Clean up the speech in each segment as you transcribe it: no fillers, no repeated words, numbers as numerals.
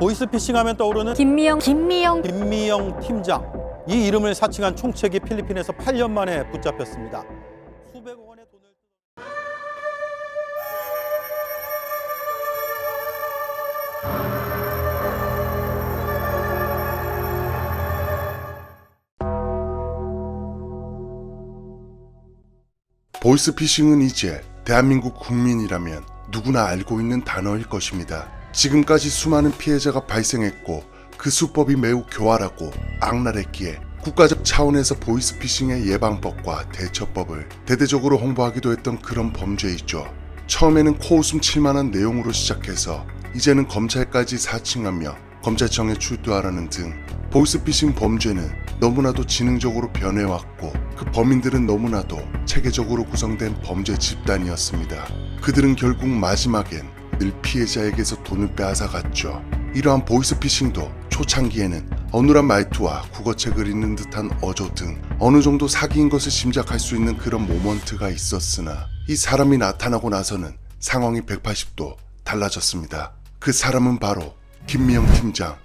보이스피싱 하면 떠오르는 김미영 김미영 팀장. 이 이름을 사칭한 총책이 필리핀에서 8년 만에 붙잡혔습니다. 수백억 원의 돈을 보이스피싱은 이제 대한민국 국민이라면 누구나 알고 있는 단어일 것입니다. 지금까지 수많은 피해자가 발생했고 그 수법이 매우 교활하고 악랄했기에 국가적 차원에서 보이스피싱의 예방법과 대처법을 대대적으로 홍보하기도 했던 그런 범죄이죠. 처음에는 코웃음 칠만한 내용으로 시작해서 이제는 검찰까지 사칭하며 검찰청에 출두하라는 등 보이스피싱 범죄는 너무나도 지능적으로 변해왔고 그 범인들은 너무나도 체계적으로 구성된 범죄 집단이었습니다. 그들은 결국 마지막엔 늘 피해자에게서 돈을 빼앗아갔죠. 이러한 보이스피싱도 초창기에는 어눌한 말투와 국어책을 읽는 듯한 어조 등 어느 정도 사기인 것을 짐작할 수 있는 그런 모먼트가 있었으나 이 사람이 나타나고 나서는 상황이 180도 달라졌습니다. 그 사람은 바로 김미영 팀장.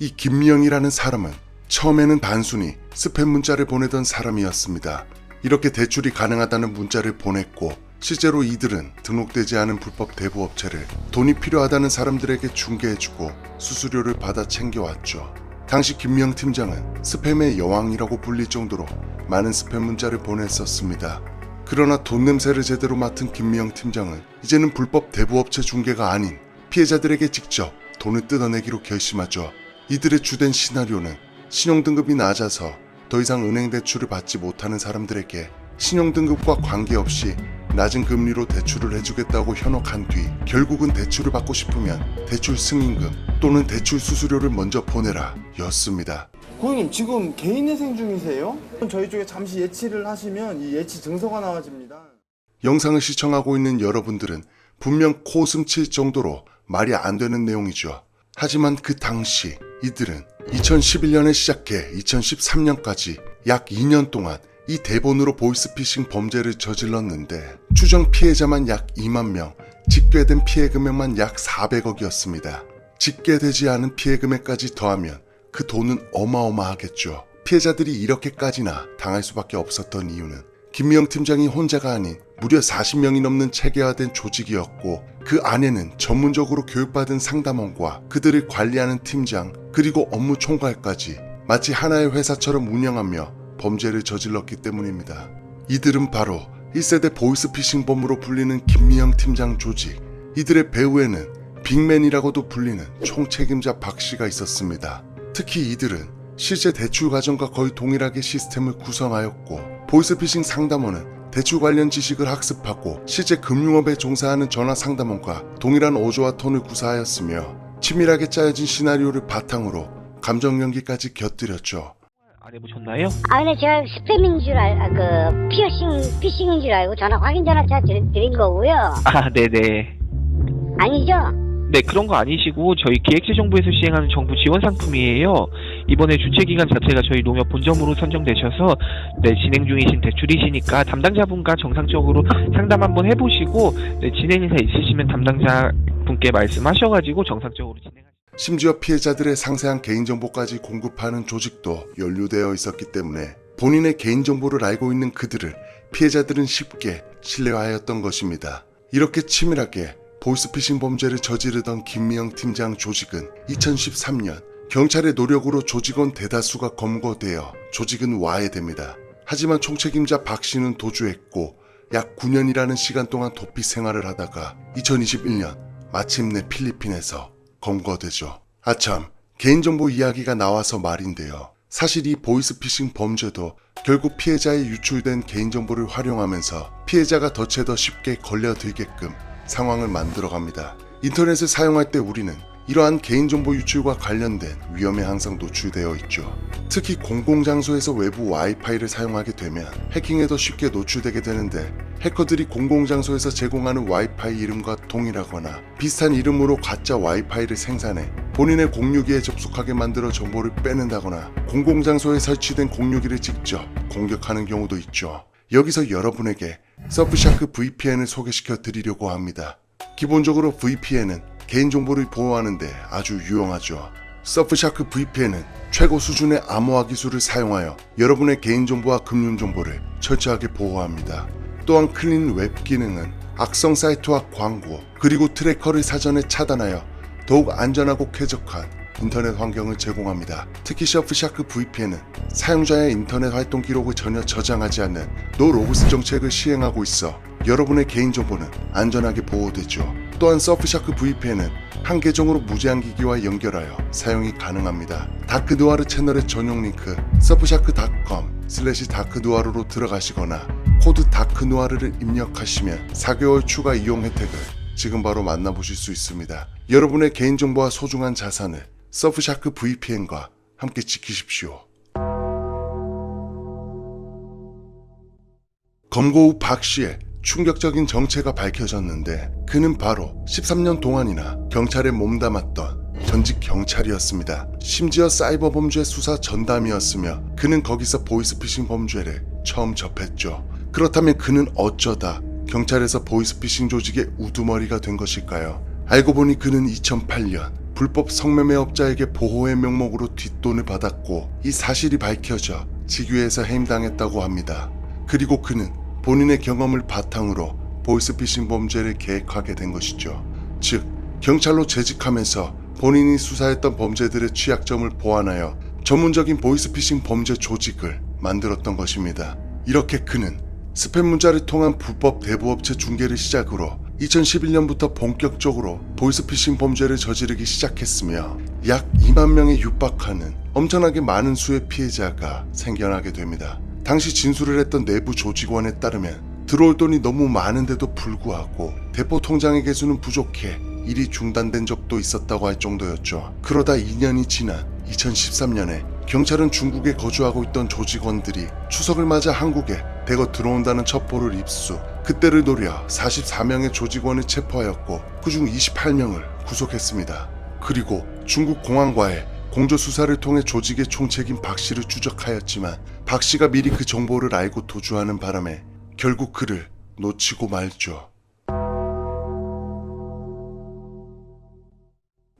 이 김미영이라는 사람은 처음에는 단순히 스팸 문자를 보내던 사람이었습니다. 이렇게 대출이 가능하다는 문자를 보냈고 실제로 이들은 등록되지 않은 불법 대부업체를 돈이 필요하다는 사람들에게 중개해주고 수수료를 받아 챙겨왔죠. 당시 김미영 팀장은 스팸의 여왕이라고 불릴 정도로 많은 스팸 문자를 보냈었습니다. 그러나 돈 냄새를 제대로 맡은 김미영 팀장은 이제는 불법 대부업체 중개가 아닌 피해자들에게 직접 돈을 뜯어내기로 결심하죠. 이들의 주된 시나리오는 신용등급이 낮아서 더 이상 은행 대출을 받지 못하는 사람들에게 신용등급과 관계없이 낮은 금리로 대출을 해주겠다고 현혹한 뒤 결국은 대출을 받고 싶으면 대출 승인금 또는 대출 수수료를 먼저 보내라 였습니다. 고객님 지금 개인회생 중이세요? 저희 쪽에 잠시 예치를 하시면 이 예치 증서가 나와집니다. 영상을 시청하고 있는 여러분들은 분명 코웃음 칠 정도로 말이 안 되는 내용이죠. 하지만 그 당시 이들은 2011년에 시작해 2013년까지 약 2년 동안 이 대본으로 보이스피싱 범죄를 저질렀는데 추정 피해자만 약 2만 명, 집계된 피해 금액만 약 400억이었습니다. 집계되지 않은 피해 금액까지 더하면 그 돈은 어마어마하겠죠. 피해자들이 이렇게까지나 당할 수밖에 없었던 이유는 김미영 팀장이 혼자가 아닌 무려 40명이 넘는 체계화된 조직이었고 그 안에는 전문적으로 교육받은 상담원과 그들을 관리하는 팀장 그리고 업무 총괄까지 마치 하나의 회사처럼 운영하며 범죄를 저질렀기 때문입니다. 이들은 바로 1세대 보이스피싱범으로 불리는 김미영 팀장 조직. 이들의 배후에는 빅맨이라고도 불리는 총책임자 박씨가 있었습니다. 특히 이들은 실제 대출 과정과 거의 동일하게 시스템을 구성하였고 보이스피싱 상담원은 대출 관련 지식을 학습하고 실제 금융업에 종사하는 전화 상담원과 동일한 어조와 톤을 구사하였으며 치밀하게 짜여진 시나리오를 바탕으로 감정 연기까지 곁들였죠. 안 해보셨나요? 근데 제가 스팸인 줄 피싱인 줄 알고 전화 확인 전화 드린 거고요. 아, 네네. 아니죠? 네, 그런 거 아니시고 저희 기획재정부에서 시행하는 정부 지원 상품이에요. 이번에 주최기관 자체가 저희 농협 본점으로 선정되셔서 네, 진행 중이신 대출이시니까 담당자분과 정상적으로 상담 한번 해보시고 네, 진행의사 있으시면 담당자 분께 말씀하셔가지고 정상적으로 진행하시죠. 심지어 피해자들의 상세한 개인정보까지 공급하는 조직도 연루되어 있었기 때문에 본인의 개인정보를 알고 있는 그들을 피해자들은 쉽게 신뢰하였던 것입니다. 이렇게 치밀하게 보이스피싱 범죄를 저지르던 김미영 팀장 조직은 2013년 경찰의 노력으로 조직원 대다수가 검거되어 조직은 와해됩니다. 하지만 총책임자 박 씨는 도주했고 약 9년이라는 시간 동안 도피 생활을 하다가 2021년 마침내 필리핀에서 검거되죠. 아참, 개인정보 이야기가 나와서 말인데요. 사실 이 보이스피싱 범죄도 결국 피해자의 유출된 개인정보를 활용하면서 피해자가 더 쉽게 걸려들게끔 상황을 만들어갑니다. 인터넷을 사용할 때 우리는 이러한 개인정보 유출과 관련된 위험에 항상 노출되어 있죠. 특히 공공장소에서 외부 와이파이를 사용하게 되면 해킹에 더 쉽게 노출되게 되는데 해커들이 공공장소에서 제공하는 와이파이 이름과 동일하거나 비슷한 이름으로 가짜 와이파이를 생산해 본인의 공유기에 접속하게 만들어 정보를 빼낸다거나 공공장소에 설치된 공유기를 직접 공격하는 경우도 있죠. 여기서 여러분에게 서프샤크 VPN을 소개시켜 드리려고 합니다. 기본적으로 VPN은 개인정보를 보호하는 데 아주 유용하죠. 서프샤크 VPN은 최고 수준의 암호화 기술을 사용하여 여러분의 개인정보와 금융정보를 철저하게 보호합니다. 또한 클린 웹 기능은 악성 사이트와 광고 그리고 트래커를 사전에 차단하여 더욱 안전하고 쾌적한 인터넷 환경을 제공합니다. 특히 서프샤크 VPN은 사용자의 인터넷 활동 기록을 전혀 저장하지 않는 노 로그스 정책을 시행하고 있어 여러분의 개인정보는 안전하게 보호되죠. 또한 서프샤크 VPN은 한 계정으로 무제한 기기와 연결하여 사용이 가능합니다. 다크누아르 채널의 전용 링크 surfshark.com/다크누아르로 들어가시거나 코드 다크누아르를 입력하시면 4개월 추가 이용 혜택을 지금 바로 만나보실 수 있습니다. 여러분의 개인정보와 소중한 자산을 서프샤크 VPN과 함께 지키십시오. 검거 후 박 씨의 충격적인 정체가 밝혀졌는데 그는 바로 13년 동안이나 경찰에 몸담았던 전직 경찰이었습니다. 심지어 사이버 범죄 수사 전담이었으며 그는 거기서 보이스피싱 범죄를 처음 접했죠. 그렇다면 그는 어쩌다 경찰에서 보이스피싱 조직의 우두머리가 된 것일까요? 알고 보니 그는 2008년 불법 성매매업자에게 보호의 명목으로 뒷돈을 받았고 이 사실이 밝혀져 직위에서 해임당했다고 합니다. 그리고 그는 본인의 경험을 바탕으로 보이스피싱 범죄를 계획하게 된 것이죠. 즉, 경찰로 재직하면서 본인이 수사했던 범죄들의 취약점을 보완하여 전문적인 보이스피싱 범죄 조직을 만들었던 것입니다. 이렇게 그는 스팸 문자를 통한 불법 대부업체 중개를 시작으로 2011년부터 본격적으로 보이스피싱 범죄를 저지르기 시작했으며 약 2만 명에 육박하는 엄청나게 많은 수의 피해자가 생겨나게 됩니다. 당시 진술을 했던 내부 조직원에 따르면 들어올 돈이 너무 많은데도 불구하고 대포 통장의 개수는 부족해 일이 중단된 적도 있었다고 할 정도였죠. 그러다 2년이 지난 2013년에 경찰은 중국에 거주하고 있던 조직원들이 추석을 맞아 한국에 대거 들어온다는 첩보를 입수. 그때를 노려 44명의 조직원을 체포하였고 그중 28명을 구속했습니다. 그리고 중국 공안과의 공조수사를 통해 조직의 총책인 박 씨를 추적하였지만 박 씨가 미리 그 정보를 알고 도주하는 바람에 결국 그를 놓치고 말죠.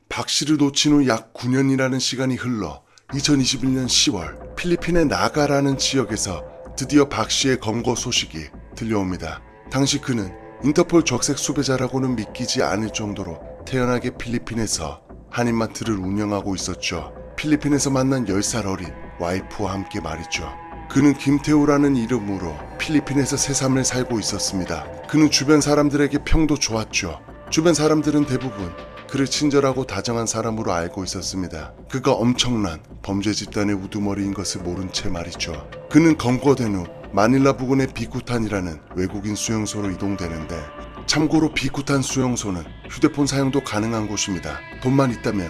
박 씨를 놓친 후 약 9년이라는 시간이 흘러 2021년 10월 필리핀의 나가라는 지역에서 드디어 박 씨의 검거 소식이 들려옵니다. 당시 그는 인터폴 적색 수배자라고는 믿기지 않을 정도로 태연하게 필리핀에서 한인마트를 운영하고 있었죠. 필리핀에서 만난 10살 어린 와이프와 함께 말이죠. 그는 김태우라는 이름으로 필리핀에서 새삼을 살고 있었습니다. 그는 주변 사람들에게 평도 좋았죠. 주변 사람들은 대부분 그를 친절하고 다정한 사람으로 알고 있었습니다. 그가 엄청난 범죄 집단의 우두머리인 것을 모른 채 말이죠. 그는 검거된 후 마닐라 부근의 비쿠탄이라는 외국인 수용소로 이동되는데 참고로 비쿠탄 수용소는 휴대폰 사용도 가능한 곳입니다. 돈만 있다면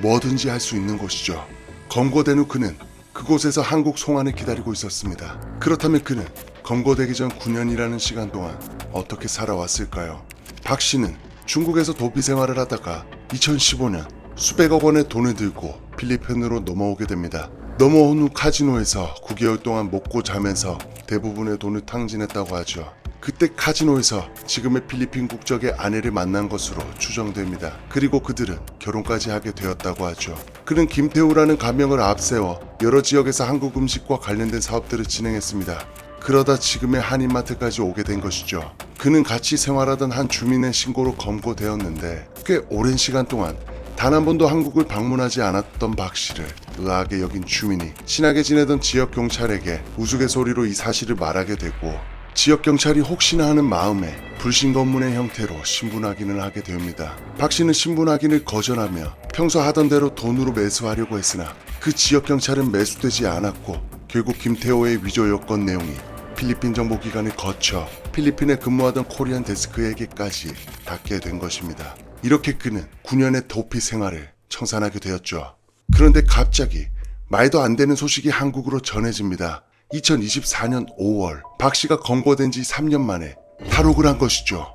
뭐든지 할 수 있는 곳이죠. 검거된 후 그는 그곳에서 한국 송환을 기다리고 있었습니다. 그렇다면 그는 검거되기 전 9년이라는 시간 동안 어떻게 살아왔을까요? 박 씨는 중국에서 도피 생활을 하다가 2015년 수백억 원의 돈을 들고 필리핀으로 넘어오게 됩니다. 넘어온 후 카지노에서 9개월 동안 먹고 자면서 대부분의 돈을 탕진했다고 하죠. 그때 카지노에서 지금의 필리핀 국적의 아내를 만난 것으로 추정됩니다. 그리고 그들은 결혼까지 하게 되었다고 하죠. 그는 김태우라는 가명을 앞세워 여러 지역에서 한국 음식과 관련된 사업들을 진행했습니다. 그러다 지금의 한인마트까지 오게 된 것이죠. 그는 같이 생활하던 한 주민의 신고로 검거되었는데 꽤 오랜 시간 동안 단 한 번도 한국을 방문하지 않았던 박 씨를 의아하게 여긴 주민이 친하게 지내던 지역 경찰에게 우스갯소리로 이 사실을 말하게 되고 지역 경찰이 혹시나 하는 마음에 불신 검문의 형태로 신분 확인을 하게 됩니다. 박 씨는 신분 확인을 거절하며 평소 하던 대로 돈으로 매수하려고 했으나 그 지역 경찰은 매수되지 않았고 결국 김태호의 위조 요건 내용이 필리핀 정보기관을 거쳐 필리핀에 근무하던 코리안 데스크에게까지 닿게 된 것입니다. 이렇게 그는 9년의 도피 생활을 청산하게 되었죠. 그런데 갑자기 말도 안 되는 소식이 한국으로 전해집니다. 2024년 5월 박 씨가 검거된 지 3년 만에 탈옥을 한 것이죠.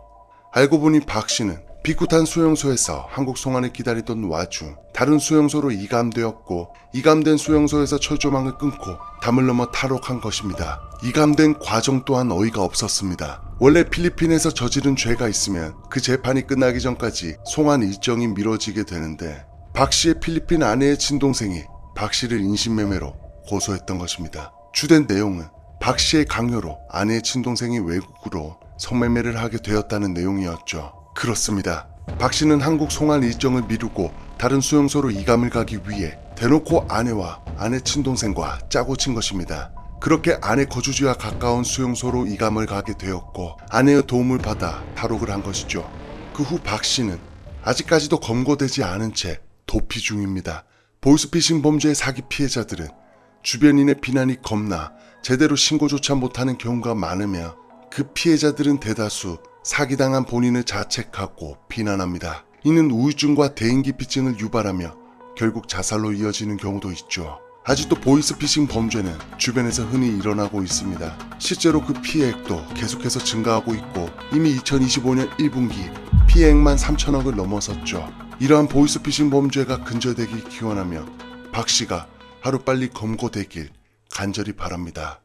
알고 보니 박 씨는 비쿠탄 수용소에서 한국 송환을 기다리던 와중 다른 수용소로 이감되었고 이감된 수용소에서 철조망을 끊고 담을 넘어 탈옥한 것입니다. 이감된 과정 또한 어이가 없었습니다. 원래 필리핀에서 저지른 죄가 있으면 그 재판이 끝나기 전까지 송환 일정이 미뤄지게 되는데 박 씨의 필리핀 아내의 친동생이 박 씨를 인신매매로 고소했던 것입니다. 주된 내용은 박 씨의 강요로 아내의 친동생이 외국으로 성매매를 하게 되었다는 내용이었죠. 그렇습니다. 박 씨는 한국 송환 일정을 미루고 다른 수용소로 이감을 가기 위해 대놓고 아내와 아내 친동생과 짜고 친 것입니다. 그렇게 아내 거주지와 가까운 수용소로 이감을 가게 되었고 아내의 도움을 받아 탈옥을 한 것이죠. 그 후 박 씨는 아직까지도 검거되지 않은 채 도피 중입니다. 보이스피싱 범죄의 사기 피해자들은 주변인의 비난이 겁나 제대로 신고조차 못하는 경우가 많으며 그 피해자들은 대다수 사기당한 본인을 자책하고 비난합니다. 이는 우울증과 대인기피증을 유발하며 결국 자살로 이어지는 경우도 있죠. 아직도 보이스피싱 범죄는 주변에서 흔히 일어나고 있습니다. 실제로 그 피해액도 계속해서 증가하고 있고 이미 2025년 1분기 피해액만 3천억을 넘어섰죠. 이러한 보이스피싱 범죄가 근절되길 기원하며 박 씨가 하루빨리 검거되길 간절히 바랍니다.